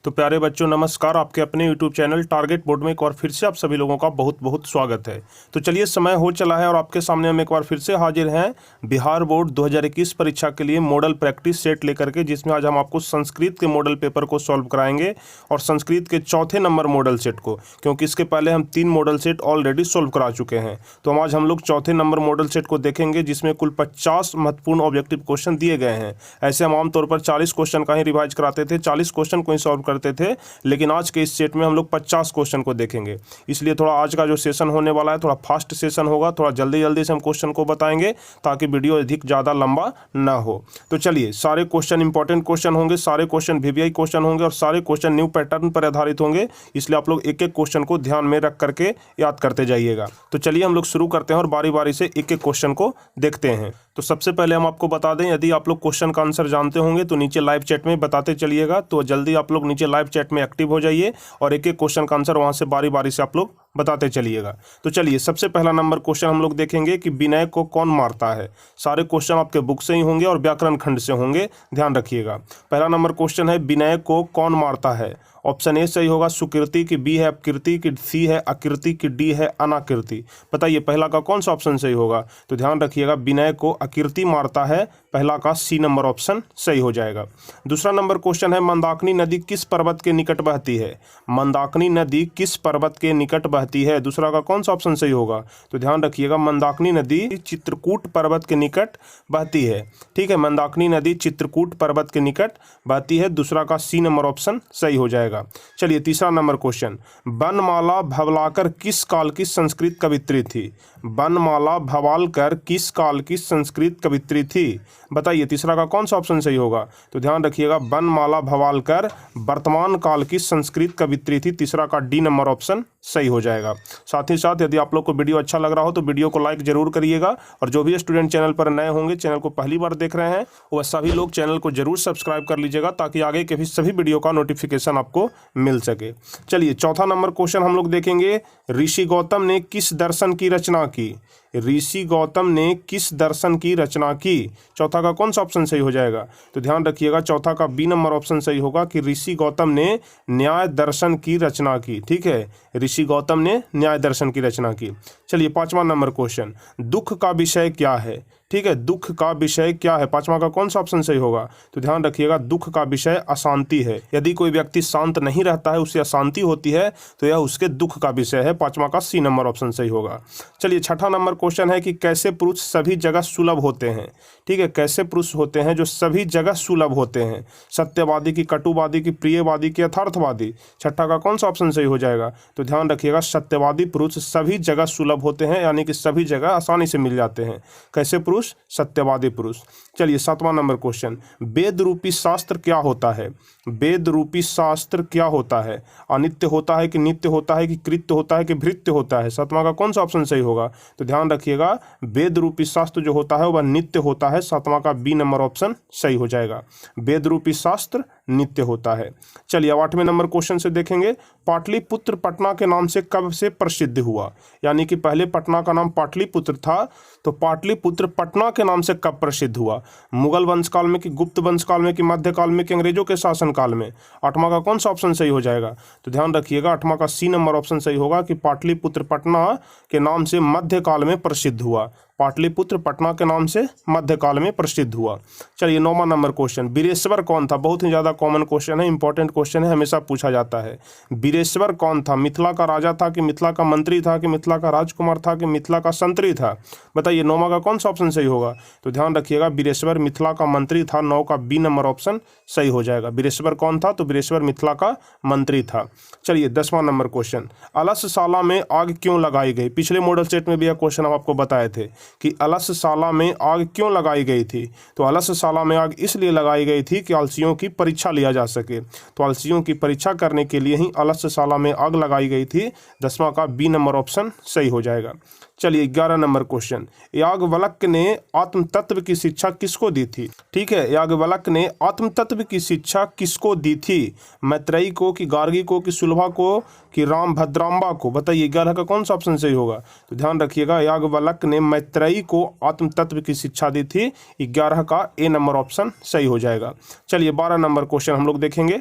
तो प्यारे बच्चों नमस्कार। आपके अपने YouTube चैनल टारगेट बोर्ड में एक बार फिर से आप सभी लोगों का बहुत बहुत स्वागत है। तो चलिए समय हो चला है और आपके सामने हम एक बार फिर से हाजिर हैं बिहार बोर्ड 2021 परीक्षा के लिए मॉडल प्रैक्टिस सेट लेकर के, जिसमें आज हम आपको संस्कृत के मॉडल पेपर को सॉल्व कराएंगे और संस्कृत के चौथे नंबर मॉडल सेट को, क्योंकि इसके पहले हम 3 मॉडल सेट ऑलरेडी सॉल्व करा चुके हैं। तो आज हम लोग चौथे नंबर मॉडल सेट को देखेंगे, जिसमें कुल 50 महत्वपूर्ण ऑब्जेक्टिव क्वेश्चन दिए गए हैं। ऐसे हम आमतौर पर 40 क्वेश्चन का ही रिवाइज कराते थे, 40 क्वेश्चन को ही सॉल्व करते थे, लेकिन आज के इस सेट में हम लोग 50 क्वेश्चन को देखेंगे। इसलिए थोड़ा आज का जो सेशन होने वाला है थोड़ा फास्ट सेशन होगा, थोड़ा जल्दी जल्दी से हम क्वेश्चन को बताएंगे ताकि वीडियो अधिक ज़्यादा लंबा ना हो। तो चलिए, सारे क्वेश्चन इंपॉर्टेंट क्वेश्चन होंगे, सारे क्वेश्चन वीवीआई क्वेश्चन होंगे और सारे क्वेश्चन न्यू पैटर्न पर आधारित होंगे, इसलिए आप लोग एक एक क्वेश्चन को ध्यान में रख करके याद करते जाइएगा। तो चलिए हम लोग शुरू करते हैं और बारी बारी से एक एक क्वेश्चन को देखते हैं। तो सबसे पहले हम आपको बता दें, यदि आप लोग क्वेश्चन का आंसर जानते होंगे तो नीचे लाइव चैट में बताते चलिएगा। तो जल्दी आप लोग नीचे लाइव चैट में एक्टिव हो जाइए और एक एक क्वेश्चन का आंसर वहां से बारी बारी से आप लोग बताते चलिएगा। तो चलिए, सबसे पहला नंबर क्वेश्चन हम लोग देखेंगे कि विनय को कौन मारता है। सारे क्वेश्चन आपके बुक से ही होंगे और व्याकरण खंड से होंगे, ध्यान रखिएगा। पहला नंबर क्वेश्चन है, विनय को कौन मारता है। ऑप्शन ए सही होगा सुकृति, की बी है अपकृति, की सी है आकृति, की डी है अनाकृति। बताइए पहला का कौन सा ऑप्शन सही होगा। तो ध्यान रखिएगा, विनय को आकृति मारता है, पहला का सी नंबर ऑप्शन सही हो जाएगा। दूसरा नंबर क्वेश्चन है, मंदाकिनी नदी किस पर्वत के निकट बहती है। मंदाकिनी नदी किस पर्वत के निकट बहती है, दूसरा का कौन सा ऑप्शन सही होगा। तो ध्यान रखिएगा, मंदाकिनी नदी चित्रकूट पर्वत के निकट बहती है। ठीक है, मंदाकिनी नदी चित्रकूट पर्वत के निकट बहती है, दूसरा का सी नंबर ऑप्शन सही हो जाएगा। चलिए तीसरा नंबर क्वेश्चन, बनमाला भवलाकर किस काल की संस्कृत कवित्री थी। बनमाला भवालकर किस काल की संस्कृत कवित्री थी। बताइए तीसरा का कौन सा ऑप्शन सही होगा। तो ध्यान रखिएगा, बनमाला भवालकर वर्तमान काल की संस्कृत कवित्री थी, तीसरा का डी नंबर ऑप्शन सही हो जाएगा। साथ ही साथ यदि आप लोग को वीडियो अच्छा लग रहा हो तो वीडियो को लाइक जरूर करिएगा और जो भी स्टूडेंट चैनल पर नए होंगे, चैनल को पहली बार देख रहे हैं, वह सभी लोग चैनल को जरूर सब्सक्राइब कर लीजिएगा ताकि आगे के भी सभी वीडियो का नोटिफिकेशन आपको मिल सके। चलिए चौथा नंबर क्वेश्चन हम लोग देखेंगे, ऋषि गौतम ने किस दर्शन की रचना की। ऋषि गौतम ने किस दर्शन की रचना की, चौथा का कौन सा ऑप्शन सही हो जाएगा। तो ध्यान रखिएगा, चौथा का बी नंबर ऑप्शन सही होगा कि ऋषि गौतम ने न्याय दर्शन की रचना की। ठीक है, ऋषि गौतम ने न्याय दर्शन की रचना की। चलिए पांचवा नंबर क्वेश्चन, दुख का विषय क्या है। ठीक है, दुख का विषय क्या है, पांचवा का कौन सा ऑप्शन सही होगा। तो ध्यान रखिएगा, दुख का विषय अशांति है। यदि कोई व्यक्ति शांत नहीं रहता है, उसे अशांति होती है, तो यह उसके दुख का विषय है, पांचवा का सी नंबर ऑप्शन सही होगा। चलिए छठा नंबर क्वेश्चन है कि कैसे पुरुष सभी जगह सुलभ होते हैं। ठीक है, कैसे पुरुष होते हैं जो सभी जगह सुलभ होते हैं। सत्यवादी की, कटुवादी की, प्रियवादी की, यथार्थवादी। छठा का कौन सा ऑप्शन सही हो जाएगा। तो ध्यान रखिएगा, सत्यवादी पुरुष सभी जगह सुलभ होते हैं, यानी कि सभी जगह आसानी से मिल जाते हैं। कैसे पुरुष, सत्यवादी पुरुष। चलिए सातवां नंबर क्वेश्चन, वेद रूपी शास्त्र क्या होता है। वेद रूपी शास्त्र क्या होता है, अनित्य होता है कि नित्य होता है कि कृत्य होता है कि भृत्य होता है। सातवां का कौन सा ऑप्शन सही होगा। तो ध्यान रखिएगा, वेद रूपी शास्त्र जो होता है वह नित्य होता है, सातवां का बी नंबर ऑप्शन सही हो जाएगा। वेद रूपी शास्त्र नित्य होता है। चलिए अब आठवें नंबर क्वेश्चन से देखेंगे, पाटलिपुत्र पटना के नाम से कब से प्रसिद्ध हुआ। यानी कि पहले पटना का नाम पाटलिपुत्र था, तो पाटलिपुत्र पटना के नाम से कब प्रसिद्ध हुआ। मुगल वंश काल में कि गुप्त वंश काल में कि मध्य काल में कि अंग्रेजों के शासन काल में। आठवां का कौन सा ऑप्शन सही हो जाएगा। तो ध्यान रखिएगा, आठवां का सी नंबर ऑप्शन सही होगा कि पाटलिपुत्र पटना के नाम से मध्य काल में प्रसिद्ध हुआ। पाटलिपुत्र पटना के नाम से मध्यकाल में प्रसिद्ध हुआ। चलिए नौवां नंबर क्वेश्चन, वीरेश्वर कौन था। बहुत ही ज़्यादा कॉमन क्वेश्चन है, इंपॉर्टेंट क्वेश्चन है, हमेशा पूछा जाता है। वीरेश्वर कौन था, मिथिला का राजा था कि मिथिला का मंत्री था कि मिथिला का राजकुमार था कि मिथिला का संतरी था। बताइए नौवां का कौन सा ऑप्शन सही होगा। तो ध्यान रखिएगा, वीरेश्वर मिथिला का मंत्री था, नौ का बी नंबर ऑप्शन सही हो जाएगा। वीरेश्वर कौन था, तो वीरेश्वर मिथिला का मंत्री था। चलिए 10वां नंबर क्वेश्चन, अलसशाला में आग क्यों लगाई गई। पिछले मॉडल सेट में भी यह क्वेश्चन हम आपको बताए थे कि अलसशाला में आग क्यों लगाई गई थी। तो अलसशाला में आग इसलिए लगाई गई थी कि आलसियों की परीक्षा लिया जा सके, तो आलसियों की परीक्षा करने के लिए ही अलसशाला में आग लगाई गई थी, 10वां का बी नंबर ऑप्शन सही हो जाएगा। चलिए 11 नंबर क्वेश्चन, याज्ञवल्क्य ने आत्म तत्व की शिक्षा किसको दी थी। ठीक है, याज्ञवल्क्य ने आत्म तत्व की शिक्षा किसको दी थी। मैत्रेयी को कि गार्गी को कि सुलभा को कि राम भद्राम्बा को। बताइए 11 का कौन सा ऑप्शन सही होगा। तो ध्यान रखिएगा, याज्ञवल्क्य ने मैत्रेयी को आत्म तत्व की शिक्षा दी थी, 11 का ए नंबर ऑप्शन सही हो जाएगा। चलिए 12 नंबर क्वेश्चन हम लोग देखेंगे।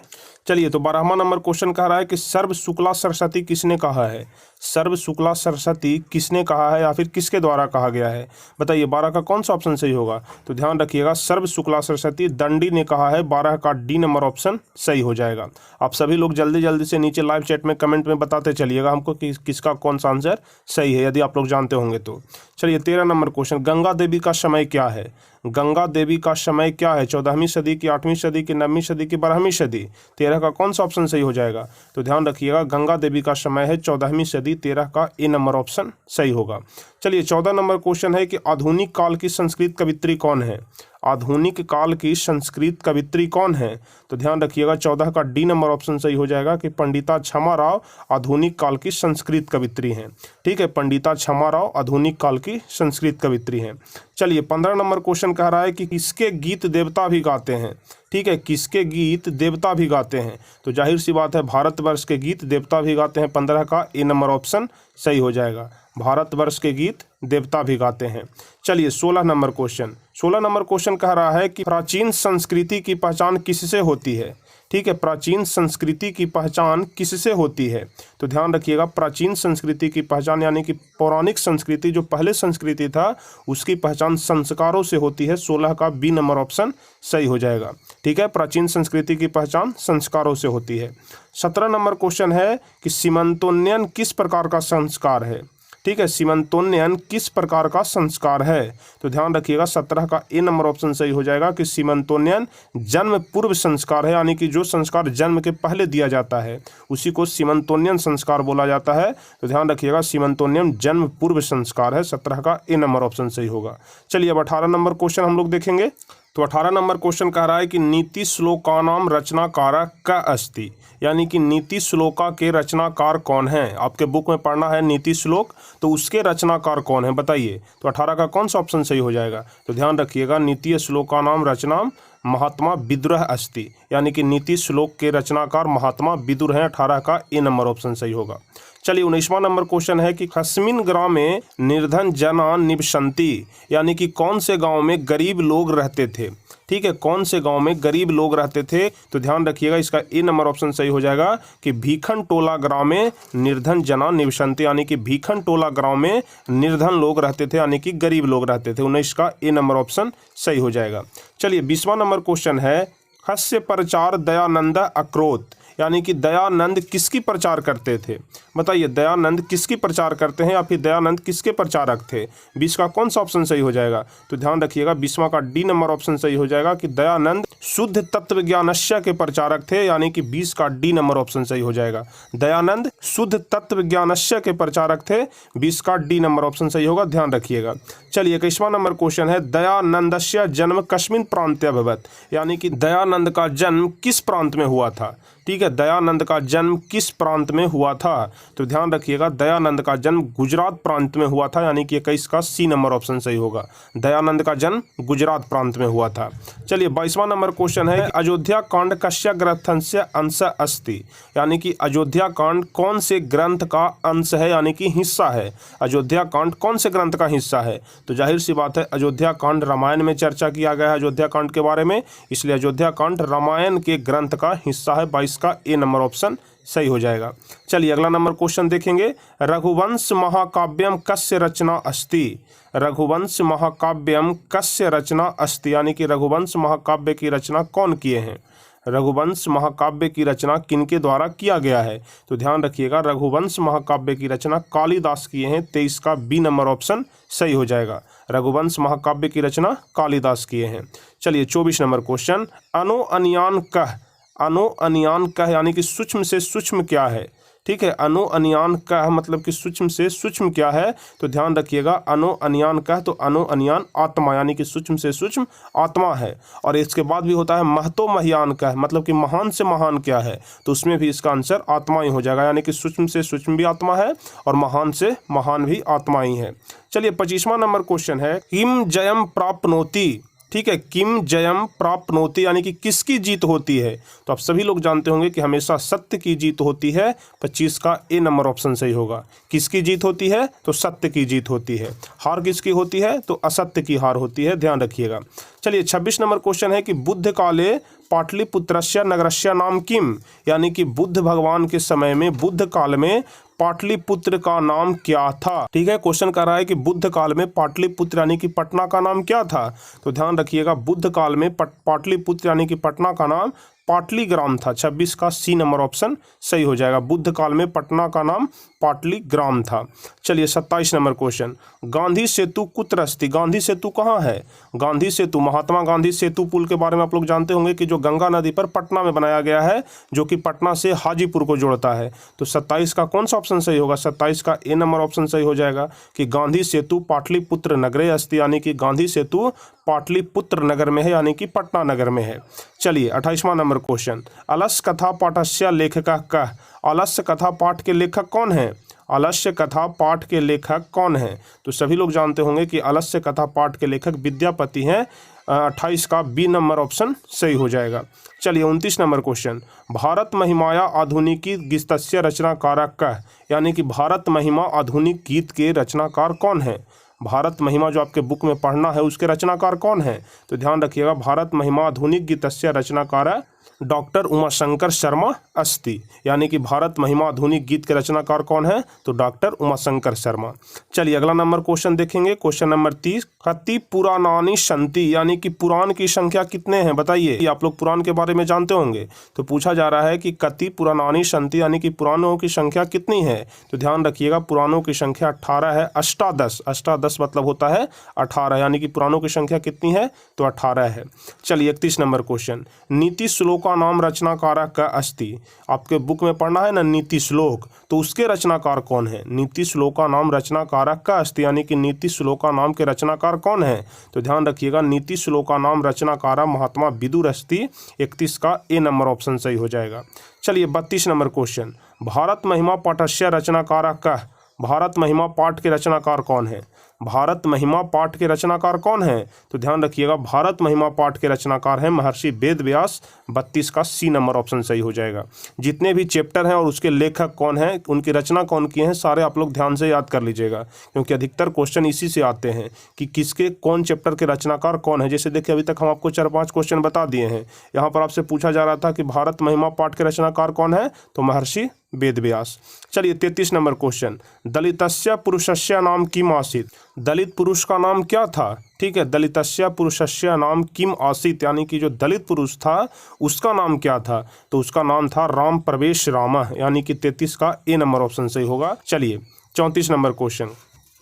चलिए, तो 12वां नंबर क्वेश्चन कह रहा है कि सर्व शुक्ला सरस्वती किसने कहा है। सर्व शुक्ला सरस्वती किसने कहा है या फिर किसके द्वारा कहा गया है, बताइए 12 का कौन सा ऑप्शन सही होगा। तो ध्यान रखिएगा, सर्व शुक्ला सरस्वती दंडी ने कहा है, 12 का डी नंबर ऑप्शन सही हो जाएगा। आप सभी लोग जल्दी जल्दी से नीचे लाइव चैट में कमेंट में बताते चलिएगा हमको कि किसका कौन सा आंसर सही है, यदि आप लोग जानते होंगे तो। चलिए, 13 नंबर क्वेश्चन, गंगा देवी का समय क्या है। गंगा देवी का समय क्या है, 14वीं सदी की, 8वीं सदी की, 9वीं सदी की, 12वीं सदी। 13 का कौन सा ऑप्शन सही हो जाएगा। तो ध्यान रखिएगा, गंगा देवी का समय है 14वीं सदी, 13 का ए नंबर ऑप्शन सही होगा। चलिए, 14 नंबर क्वेश्चन है कि आधुनिक काल की संस्कृत कवित्री कौन है। आधुनिक काल की संस्कृत कवित्री कौन है। तो ध्यान रखिएगा, 14 का डी नंबर ऑप्शन सही हो जाएगा कि पंडिता क्षमा राव आधुनिक काल की संस्कृत कवित्री हैं। ठीक है, पंडिता क्षमा राव आधुनिक काल की संस्कृत कवित्री हैं। चलिए, 15 नंबर क्वेश्चन कह रहा है कि किसके गीत देवता भी गाते हैं। ठीक है, किसके गीत देवता भी गाते हैं। तो जाहिर सी बात है, भारतवर्ष के गीत देवता भी गाते हैं। 15 का ए नंबर ऑप्शन सही हो जाएगा, भारतवर्ष के गीत देवता भी गाते हैं। चलिए, 16 नंबर क्वेश्चन। 16 नंबर क्वेश्चन कह रहा है कि प्राचीन संस्कृति की पहचान किससे होती है। ठीक है, प्राचीन संस्कृति की पहचान किससे होती है। तो ध्यान रखिएगा, प्राचीन संस्कृति की पहचान यानी कि पौराणिक संस्कृति, जो पहले संस्कृति था, उसकी पहचान संस्कारों से होती है। 16 का बी नंबर ऑप्शन सही हो जाएगा। ठीक है, प्राचीन संस्कृति की पहचान संस्कारों से होती है। 17 नंबर क्वेश्चन है कि सीमंतोन्नयन किस प्रकार का संस्कार है। ठीक है, सीमंतोन्नयन किस प्रकार का संस्कार है। तो ध्यान रखिएगा, 17 का ए नंबर ऑप्शन सही हो जाएगा कि सीमंतोन्नयन जन्म पूर्व संस्कार है, यानी कि जो संस्कार जन्म के पहले दिया जाता है उसी को सीमंतोन्नयन संस्कार बोला जाता है। तो ध्यान रखिएगा, सीमंतोन्नयन जन्म पूर्व संस्कार है। 17 का ए नंबर ऑप्शन सही होगा। चलिए, अब 18 नंबर क्वेश्चन हम लोग देखेंगे। तो 18 नंबर क्वेश्चन कह रहा है कि नीति श्लोकानाम रचनाकार क अस्ति, यानी कि नीति श्लोका के रचनाकार कौन है। आपके बुक में पढ़ना है नीति श्लोक, तो उसके रचनाकार कौन है बताइए। तो 18 का कौन सा ऑप्शन सही हो जाएगा। तो ध्यान रखिएगा, नीति श्लोकानाम रचनाम महात्मा विदुर अस्ति, यानी कि नीति श्लोक के रचनाकार महात्मा विदुर हैं। 18 का ए नंबर ऑप्शन सही होगा। चलिए, 19वां नंबर क्वेश्चन है कि कस्मिन ग्रामे निर्धन जना निवसन्ति, यानी कि कौन से गांव में गरीब लोग रहते थे। ठीक है, कौन से गांव में गरीब लोग रहते थे। तो ध्यान रखिएगा, इसका ए नंबर ऑप्शन सही हो जाएगा कि भीखन टोला गांव में निर्धन जना निवसन्ति, यानी कि भीखन टोला गांव में निर्धन लोग रहते थे, यानी कि गरीब लोग रहते थे। 19 का ए नंबर ऑप्शन सही हो जाएगा। चलिए, 20वां नंबर क्वेश्चन है हस्य प्रचार दयानंद अक्रोत, यानी कि दयानंद किसकी प्रचार करते थे। बताइए, दयानंद किसकी प्रचार करते हैं या फिर दयानंद किसके प्रचारक थे। 20 का कौन सा ऑप्शन सही हो जाएगा। तो ध्यान रखिएगा, 20वां का डी नंबर ऑप्शन सही हो जाएगा कि दयानंद शुद्ध तत्व ज्ञानस्य के प्रचारक थे, यानी कि 20 का डी नंबर ऑप्शन सही हो जाएगा। दयानंद शुद्ध तत्व ज्ञानस्य के प्रचारक थे, 20 का डी नंबर ऑप्शन सही होगा, ध्यान रखिएगा। चलिए, 21वां नंबर क्वेश्चन है दयानंदस्य जन्म कस्मिन प्रांते अभवत, यानी कि दयानंद का जन्म किस प्रांत में हुआ था। ठीक है, दयानंद का जन्म किस प्रांत में हुआ था। तो ध्यान रखिएगा, दयानंद का जन्म गुजरात प्रांत में हुआ था, यानी कि 21 का सी नंबर ऑप्शन सही होगा। दयानंद का जन्म गुजरात प्रांत में हुआ था। चलिए, 22वां नंबर क्वेश्चन है अयोध्या कांड कस्य ग्रंथस्य अंश अस्ति, यानी कि अयोध्या कांड कौन से ग्रंथ का अंश है, यानी कि हिस्सा है। अयोध्या कांड कौन से ग्रंथ का हिस्सा है। तो जाहिर सी बात है, अयोध्या कांड रामायण में चर्चा किया गया है अयोध्या कांड के बारे में, इसलिए अयोध्या कांड रामायण के ग्रंथ का हिस्सा है। 22 का ए नंबर ऑप्शन सही हो जाएगा। चलिए, अगला नंबर क्वेश्चन देखेंगे। रघुवंश महाकाव्यम कस्य रचना अस्ति, रघुवंश महाकाव्यम कस्य रचना अस्ति, यानी कि रघुवंश महाकाव्य की रचना कौन किए हैं। रघुवंश महाकाव्य की रचना किनके द्वारा किया गया है। तो ध्यान रखिएगा, रघुवंश महाकाव्य की रचना कालिदास किए हैं। 23 का बी नंबर ऑप्शन सही हो जाएगा। रघुवंश महाकाव्य की रचना कालिदास किए हैं। चलिए, 24 नंबर क्वेश्चन अनो अनियान कह, अनो अनियान कह, यानी कि सूक्ष्म से सूक्ष्म क्या है। ठीक है, अनु अनियान कह मतलब कि सूक्ष्म से सूक्ष्म क्या है। तो ध्यान रखिएगा, अनु अनियान कह, तो अनु अनियान आत्मा, यानी कि सूक्ष्म से सूक्ष्म आत्मा है। और इसके बाद भी होता है महतो महियान कह, मतलब कि महान से महान क्या है। तो उसमें भी इसका आंसर आत्मा ही हो जाएगा, यानी कि सूक्ष्म से सूक्ष्म भी आत्मा है और महान से महान भी आत्मा ही है। चलिए, 25वां नंबर क्वेश्चन है किम जयम प्राप्नोति, ठीक है, किम जयम प्राप्नोति यानी कि किसकी जीत होती है? तो आप सभी लोग जानते होंगे कि हमेशा सत्य की जीत होती है। 25 का ए नंबर ऑप्शन सही होगा। किसकी जीत होती है? तो सत्य की जीत होती है। हार किसकी होती है? तो असत्य की हार होती है, ध्यान रखिएगा। चलिए 26 नंबर क्वेश्चन है कि बुद्ध काले पाटलिपुत्रस्य नगरस्य नाम किम, यानी कि बुद्ध भगवान के समय में, बुद्ध काल में पाटलिपुत्र का नाम क्या था? ठीक है, क्वेश्चन कर रहा है कि बुद्ध काल में पाटलिपुत्र यानी कि पटना का नाम क्या था? तो ध्यान रखिएगा, बुद्ध काल में पाटलिपुत्र यानी कि पटना का नाम पाटलीग्राम था। 26 का सी नंबर ऑप्शन सही हो जाएगा। बुद्ध काल में पटना का नाम पाटलीग्राम था। चलिए 27 नंबर क्वेश्चन, गांधी सेतु कुत्र अस्ति? गांधी सेतु कहाँ है? गांधी सेतु, महात्मा गांधी सेतु पुल के बारे में आप लोग जानते होंगे कि जो गंगा नदी पर पटना में बनाया गया है, जो कि पटना से हाजीपुर को जोड़ता है। तो 27 का कौन सा ऑप्शन सही होगा? 27 का ए नंबर ऑप्शन सही हो जाएगा कि गांधी सेतु पाटलिपुत्र नगरे अस्ति, यानी कि गांधी सेतु पाटलिपुत्र नगर में है, यानी कि पटना नगर में है। चलिए 28वां नंबर क्वेश्चन, अलस्य कथा पाठस्य लेखक कः? अलस्य कथा पाठ के लेखक कौन है? अलस्य कथा पाठ के लेखक कौन है? तो सभी लोग जानते होंगे कि अलस्य कथा पाठ के लेखक विद्यापति हैं। 28 का बी नंबर ऑप्शन सही हो जाएगा। चलिए 29 नंबर क्वेश्चन, भारत महिमाया आधुनिकी गीतस्य रचनाकारक कः? यानी कि भारत महिमा आधुनिक गीत के रचनाकार कौन है? भारत महिमा जो आपके बुक में पढ़ना है, उसके रचनाकार कौन है? तो ध्यान रखिएगा, भारत महिमा आधुनिक गीतस्य रचनाकार डॉक्टर उमाशंकर शर्मा अस्ति, यानी कि भारत महिमा आधुनिक गीत के रचनाकार कौन है? तो डॉक्टर उमाशंकर शर्मा। चलिए अगला नंबर क्वेश्चन देखेंगे, क्वेश्चन नंबर 30, कति पुराणानि सन्ति, यानी कि पुराण की संख्या कितने हैं? बताइए। आप लोग पुराण के बारे में जानते होंगे, तो पूछा जा रहा है कि कति पुराणानि सन्ति, यानी कि पुराणों की संख्या कितनी है? तो ध्यान रखिएगा, पुराणों की संख्या 18 है। अष्टादश, अष्टादश मतलब होता है 18, यानी कि पुराणों की संख्या कितनी है? तो 18 है। चलिए 31 नंबर क्वेश्चन, नीति श्लोक का नाम रचनाकारक का अस्ति। आपके बुक में पढ़ना है ना नीति श्लोक, तो उसके रचनाकार कौन है? नीति श्लोक का नाम रचनाकारक का अस्ति, यानी कि नीति श्लोक का नाम के रचनाकार कौन है? तो ध्यान रखिएगा, नीति श्लोक का नाम रचनाकार महात्मा विदुर अस्ति। 31 का ए नंबर ऑप्शन सही हो जाएगा। चलिए 32 नंबर क्वेश्चन, भारत महिमा पाठस्य रचनाकारक का? भारत महिमा पाठ के रचनाकार कौन है? भारत महिमा पाठ के रचनाकार कौन है? तो ध्यान रखिएगा, भारत महिमा पाठ के रचनाकार हैं महर्षि वेद व्यास। 32 का सी नंबर ऑप्शन सही हो जाएगा। जितने भी चैप्टर हैं और उसके लेखक कौन हैं, उनकी रचना कौन की है, सारे आप लोग ध्यान से याद कर लीजिएगा, क्योंकि अधिकतर क्वेश्चन इसी से आते हैं कि किसके कौन चैप्टर के रचनाकार कौन है। जैसे देखिए, अभी तक हम आपको 4-5 क्वेश्चन बता दिए हैं। यहाँ पर आपसे पूछा जा रहा था कि भारत महिमा पाठ के रचनाकार कौन है? तो महर्षि वेद व्यास। चलिए 33 नंबर क्वेश्चन, दलितस्य पुरुषस्य नाम किम आसीत्? दलित पुरुष का नाम क्या था? ठीक है, दलितस्य पुरुषस्य नाम किम आसीत्, यानी कि जो दलित पुरुष था उसका नाम क्या था? तो उसका नाम था राम प्रवेश रामः, यानी कि 33 का ए नंबर ऑप्शन सही होगा। चलिए 34 नंबर क्वेश्चन,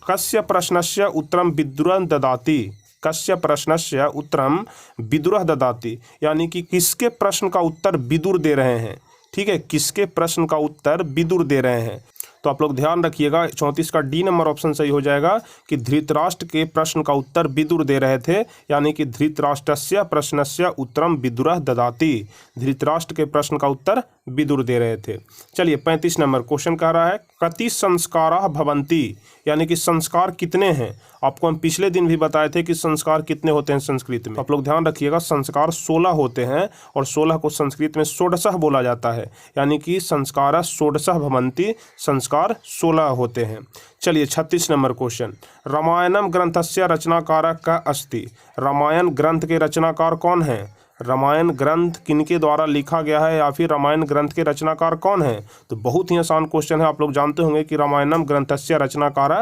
कस्य प्रश्नस्य उत्तरम विदुरः ददाति? कस्य प्रश्नस्य उत्तरम विदुरः ददाति, यानी कि किसके प्रश्न का उत्तर विदुर दे रहे हैं? ठीक है, किसके प्रश्न का उत्तर विदुर दे रहे हैं? तो आप लोग ध्यान रखिएगा, 34 का डी नंबर ऑप्शन सही हो जाएगा कि धृतराष्ट्र के प्रश्न का उत्तर विदुर दे रहे थे, यानी कि धृतराष्ट्रस्य प्रश्नस्य उत्तरम विदुरः ददाति। धृतराष्ट्र के प्रश्न का उत्तर विदुर दे रहे थे। चलिए 35 नंबर क्वेश्चन कह रहा है, कति संस्काराः भवन्ति, यानी कि संस्कार कितने हैं? आपको हम पिछले दिन भी बताए थे कि संस्कार कितने होते हैं संस्कृत में। आप लोग ध्यान रखिएगा, संस्कार 16 होते हैं और 16 को संस्कृत में षोडशः बोला जाता है, यानी कि संस्कार षोडशः भवन्ति, संस्कार 16 होते हैं। चलिए 36 नंबर क्वेश्चन, रामायणम ग्रंथस्य रचनाकारक का अस्ति? रामायण ग्रंथ के रचनाकार कौन है? रामायण ग्रंथ किनके द्वारा लिखा गया है, या फिर रामायण ग्रंथ के रचनाकार कौन है? तो बहुत ही आसान क्वेश्चन है, आप लोग जानते होंगे कि रामायणम ग्रंथस्य रचनाकार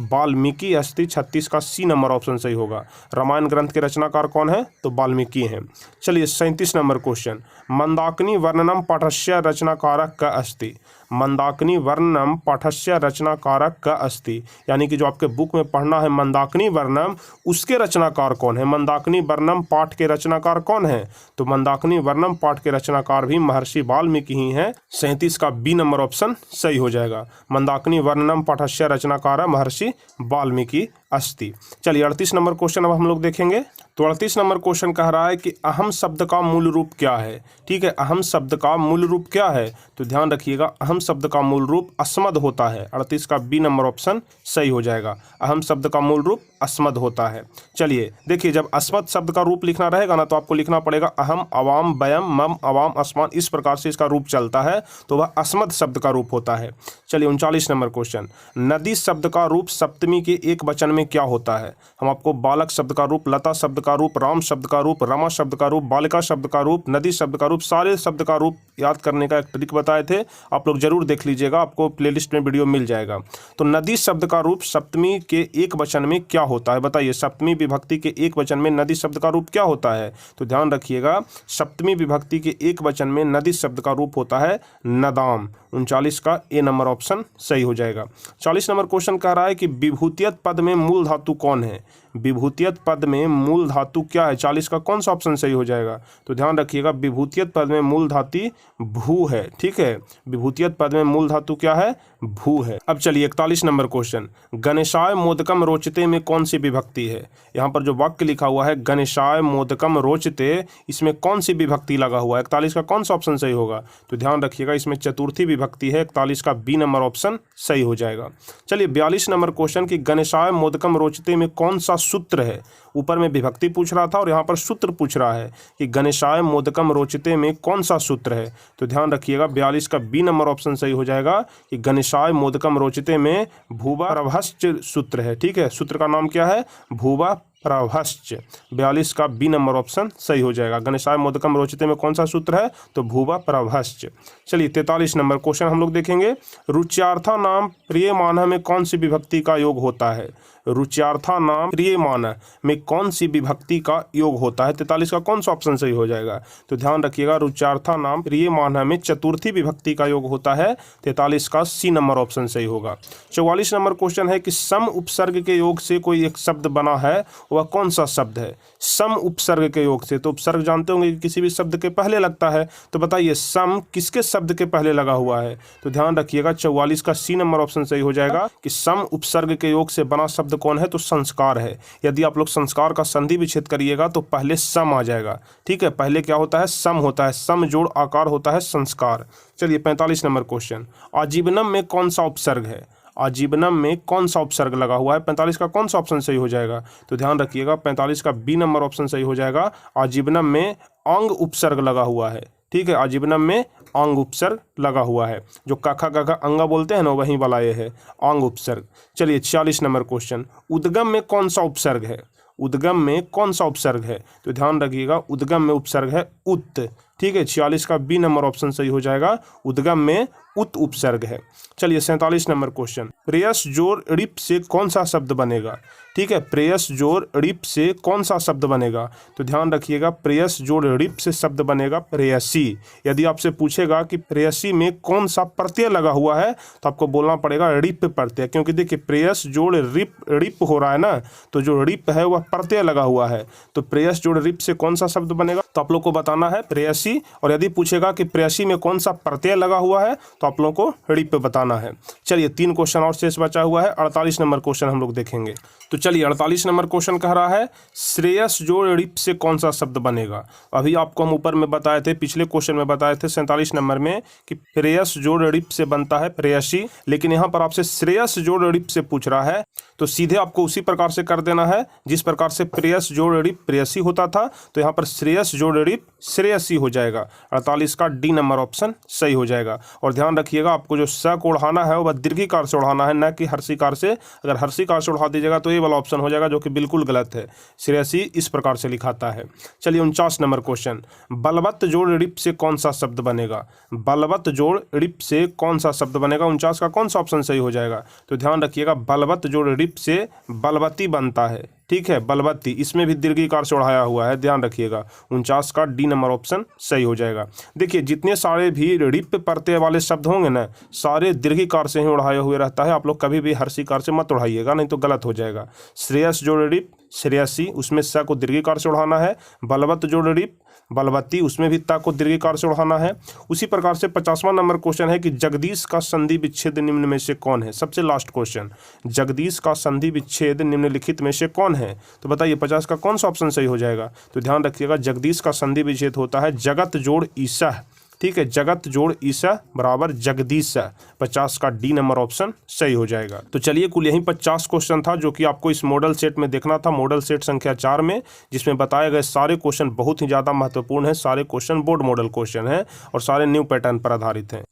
वाल्मीकि अस्ति। 36 का सी नंबर ऑप्शन सही होगा। रामायण ग्रंथ के रचनाकार कौन है? तो वाल्मीकि हैं। चलिए 37 नंबर क्वेश्चन, मंदाकिनी वर्णनम पाठस्य रचनाकारक का अस्ति? मंदाकिनी वर्णनम पाठस्य रचनाकारक का अस्ति, यानी कि जो आपके बुक में पढ़ना है मंदाकिनी वर्णम, उसके रचनाकार कौन है? मंदाकिनी वर्णम पाठ के रचनाकार कौन है? तो मंदाकिनी वर्णम पाठ के रचनाकार भी महर्षि वाल्मीकि ही हैं। 37 का बी नंबर ऑप्शन सही हो जाएगा। मंदाकिनी वर्णनम पाठस्य रचनाकार महर्षि वाल्मीकि अस्ति। चलिए 38 नंबर क्वेश्चन अब हम लोग देखेंगे। तो 38 नंबर क्वेश्चन कह रहा है कि अहम शब्द का मूल रूप क्या है। ठीक है, अहम शब्द का मूल रूप क्या है, तो ध्यान रखिएगा अहम शब्द का मूल रूप अस्मद होता है। 38 का बी नंबर ऑप्शन सही हो जाएगा। अहम शब्द का मूल रूप अस्मद होता है। चलिए देखिए, जब अस्मद शब्द का रूप लिखना रहेगा ना, तो आपको लिखना पड़ेगा अहम, अवाम, बयम, मम, अवाम, अस्मान, इस प्रकार से इसका रूप चलता है, तो वह अस्मद शब्द का रूप होता है। चलिए 39 नंबर क्वेश्चन, नदी शब्द का रूप सप्तमी के एक वचन में क्या होता है। हम आपको बालक शब्द का रूप, लता शब्द का रूप, राम शब्द का रूप, रमा शब्द का रूप, बालिका शब्द का रूप, नदी शब्द का रूप, सारे शब्द का रूप याद करने का एक ट्रिक बताए थे, आप लोग जरूर देख लीजिएगा, आपको प्लेलिस्ट में वीडियो मिल जाएगा। तो नदी शब्द का रूप सप्तमी के एक वचन में क्या होता है, बताइए। सप्तमी विभक्ति के एक वचन में नदी शब्द का रूप क्या होता है, तो ध्यान रखिएगा सप्तमी विभक्ति के एक वचन में नदी शब्द का रूप होता है नदाम। 39 का ए नंबर ऑप्शन सही हो जाएगा। 40 नंबर क्वेश्चन कह रहा है कि विभूतियत पद में मूल धातु कौन है। विभूतियत पद में मूल धातु क्या है, 40 का कौन सा ऑप्शन सही हो जाएगा, तो ध्यान रखिएगा विभूतियत पद में मूल धातु भू है। ठीक है, विभूतियत पद में मूल धातु क्या है, भू है। अब चलिए 41 नंबर क्वेश्चन, गणेशाय मोदकम रोचते में कौन सी विभक्ति है। यहाँ पर जो वाक्य लिखा हुआ है गणेशाय मोदकम रोचते, इसमें कौन सी विभक्ति लगा हुआ है, 41 का कौन सा ऑप्शन सही होगा, तो ध्यान रखिएगा इसमें चतुर्थी विभक्ति है। 41 का बी नंबर ऑप्शन सही हो जाएगा। चलिए 42 नंबर क्वेश्चन की गणेशाय मोदकम रोचते में कौन सा सूत्र है। ऊपर में विभक्ति पूछ रहा था और यहाँ पर सूत्र पूछ रहा है कि गणेशाय मोदकम रोचते में कौन सा सूत्र है, तो ध्यान रखिएगा 42 का बी नंबर ऑप्शन सही हो जाएगा कि गणेशाय मोदकम रोचते में भूवा प्रभश्च सूत्र है। ठीक है, सूत्र का नाम क्या है, भूवा प्रभश्च। 42 का बी नंबर ऑप्शन सही हो जाएगा। गणेशाय मोदकम रोचते में कौन सा सूत्र है, तो भूवा प्रभश्च। चलिए 43 नंबर क्वेश्चन हम लोग देखेंगे, रुच्यार्था नाम प्रियमानः में कौन सी विभक्ति का योग होता है। रुच्यार्था नाम प्रियमानः में कौन सी विभक्ति का योग होता है, 43 का कौन सा ऑप्शन सही हो जाएगा, तो ध्यान रखिएगा रुच्यार्था नाम प्रियमानः में चतुर्थी विभक्ति का योग होता है। 43 का सी नंबर ऑप्शन सही होगा। 44 नंबर क्वेश्चन है कि सम उपसर्ग के योग से कोई एक शब्द बना है, वह कौन सा शब्द है। सम उपसर्ग के योग से, तो उपसर्ग जानते होंगे कि किसी भी शब्द के पहले लगता है, तो बताइए सम किसके शब्द के पहले लगा हुआ है, तो ध्यान रखिएगा 44 का सी नंबर ऑप्शन सही हो जाएगा कि सम उपसर्ग के योग से बना शब्द कौन है, तो संस्कार है। यदि आप लोग संस्कार का संधि विच्छेद करिएगा तो पहले सम आ जाएगा। ठीक है, पहले क्या होता है, सम होता है, सम जोड़ आकार होता है संस्कार। चलिए 45 नंबर क्वेश्चन, आजीवनम में कौन सा उपसर्ग है। आजीवनम में कौन सा उपसर्ग लगा हुआ है, 45 का कौन सा ऑप्शन सही हो जाएगा, तो ध्यान रखिएगा 45 का बी नंबर ऑप्शन सही हो जाएगा। आजीवनम में अंग उपसर्ग लगा हुआ है। ठीक है, आजीवनम में अंग उपसर्ग लगा हुआ है, जो काखा काखा अंगा बोलते हैं ना, वहीं वाला ये है अंग उपसर्ग। चलिए 46 नंबर क्वेश्चन, उद्गम में कौन सा उपसर्ग है। उद्गम में कौन सा उपसर्ग है, तो ध्यान रखिएगा उद्गम में उपसर्ग है उत। ठीक है, 46 का बी नंबर ऑप्शन सही हो जाएगा, उद्गम में उत उपसर्ग है। चलिए 47 नंबर क्वेश्चन, प्रेयस जोड़ ऋप से कौन सा शब्द बनेगा। ठीक है, प्रेयस जोड़ ऋप से कौन सा शब्द बनेगा, तो ध्यान रखिएगा प्रेयस जोड़ ऋप से शब्द बनेगा प्रेयसी। यदि आपसे पूछेगा कि प्रेयसी में कौन सा प्रत्यय लगा हुआ है, तो आपको बोलना पड़ेगा ऋप प्रत्यय, क्योंकि देखिए प्रेयस जोड़ ऋप ऋप हो रहा है ना, तो जो ऋप है वह प्रत्यय लगा हुआ है, तो प्रेयस जोड़ ऋप से कौन सा शब्द बनेगा, तो आप लोग को बताना है प्रेयसी। और यदि पूछेगा कि प्रेयसी में कौन सा प्रत्यय लगा हुआ है, तो आप लोगों को ऋप बताना है। चलिए 3 क्वेश्चन और शेष बचा हुआ है। 48 नंबर क्वेश्चन हम लोग देखेंगे। तो चलिए 48 नंबर क्वेश्चन कह रहा है श्रेयस जोड़ ऋप से कौन सा शब्द बनेगा। अभी आपको हम ऊपर में बताए थे, पिछले क्वेश्चन में बताए थे 47 नंबर में कि प्रेयस जोड़ ऋप से बनता है प्रेयसी, लेकिन यहाँ पर आपसे श्रेयस जोड़ ऋप से पूछ रहा है, तो सीधे आपको उसी प्रकार से कर देना है जिस प्रकार से प्रेयस जोड़ ऋप प्रेयसी होता था, तो यहाँ पर श्रेयस जोड़ ऋप श्रेयसी हो जाएगा। 48 का डी नंबर ऑप्शन सही हो जाएगा। और ध्यान रखिएगा आपको जो स को उड़ाना है वह दीर्घिकार से उड़ाना है, न कि हर्षिकार से। अगर हर्षिकार से उड़ा दीजिएगा तो ये वाला ऑप्शन हो जाएगा, जो कि बिल्कुल गलत है। श्रेयसी इस प्रकार से लिखाता है। चलिए 49 नंबर क्वेश्चन, बलवत्त जोड़ ऋप से कौन सा शब्द बनेगा। बलवत्त जोड़ ऋप से कौन सा शब्द बनेगा, 49 का कौन सा ऑप्शन सही हो जाएगा, तो ध्यान रखिएगा बलवत्त जोड़ ऋप से बलवती बनता है। ठीक है, बलवती, इसमें भी दीर्घिकार से उड़ाया हुआ है, ध्यान रखिएगा। 49 का डी नंबर ऑप्शन सही हो जाएगा। देखिए जितने सारे भी ऋप प्रत्यय वाले शब्द होंगे ना, सारे दीर्घिकार से ही उड़ाए हुए रहता है। आप लोग कभी भी हर्षिकार से मत उड़ाइएगा, नहीं तो गलत हो जाएगा। श्रेयस जोड़ ऋप 83, उसमें स को दीर्घिकार से उड़ाना है। बलवत जोड़ रीप बलवती, उसमें भी ता को दीर्घिकार से उड़ाना है। उसी प्रकार से 50वां नंबर क्वेश्चन है कि जगदीश का संधि विच्छेद निम्न में से कौन है। सबसे लास्ट क्वेश्चन, जगदीश का संधि विच्छेद निम्नलिखित में से कौन है। तो बताइए 50 का कौन सा ऑप्शन सही हो जाएगा। तो ध्यान रखिएगा, जगदीश का संधि विच्छेद होता है जगत जोड़ ईसा। ठीक है, जगत जोड़ ईसा बराबर जगदीश। 50 का डी नंबर ऑप्शन सही हो जाएगा। तो चलिए, कुल यही 50 क्वेश्चन था जो कि आपको इस मॉडल सेट में देखना था, मॉडल सेट संख्या 4 में, जिसमें बताए गए सारे क्वेश्चन बहुत ही ज़्यादा महत्वपूर्ण हैं। सारे क्वेश्चन बोर्ड मॉडल क्वेश्चन हैं और सारे न्यू पैटर्न पर आधारित हैं।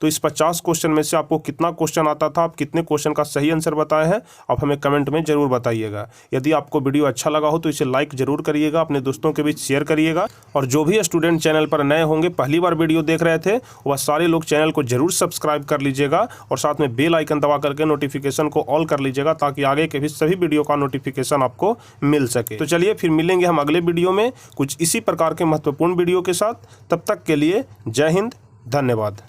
तो इस 50 क्वेश्चन में से आपको कितना क्वेश्चन आता था, आप कितने क्वेश्चन का सही आंसर बताए हैं, आप हमें कमेंट में जरूर बताइएगा। यदि आपको वीडियो अच्छा लगा हो तो इसे लाइक जरूर करिएगा, अपने दोस्तों के बीच शेयर करिएगा। और जो भी स्टूडेंट चैनल पर नए होंगे, पहली बार वीडियो देख रहे थे, वह सारे लोग चैनल को जरूर सब्सक्राइब कर लीजिएगा और साथ में बेल आइकन दबा करके नोटिफिकेशन को ऑल कर लीजिएगा, ताकि आगे के भी सभी वीडियो का नोटिफिकेशन आपको मिल सके। तो चलिए, फिर मिलेंगे हम अगले वीडियो में कुछ इसी प्रकार के महत्वपूर्ण वीडियो के साथ। तब तक के लिए जय हिंद, धन्यवाद।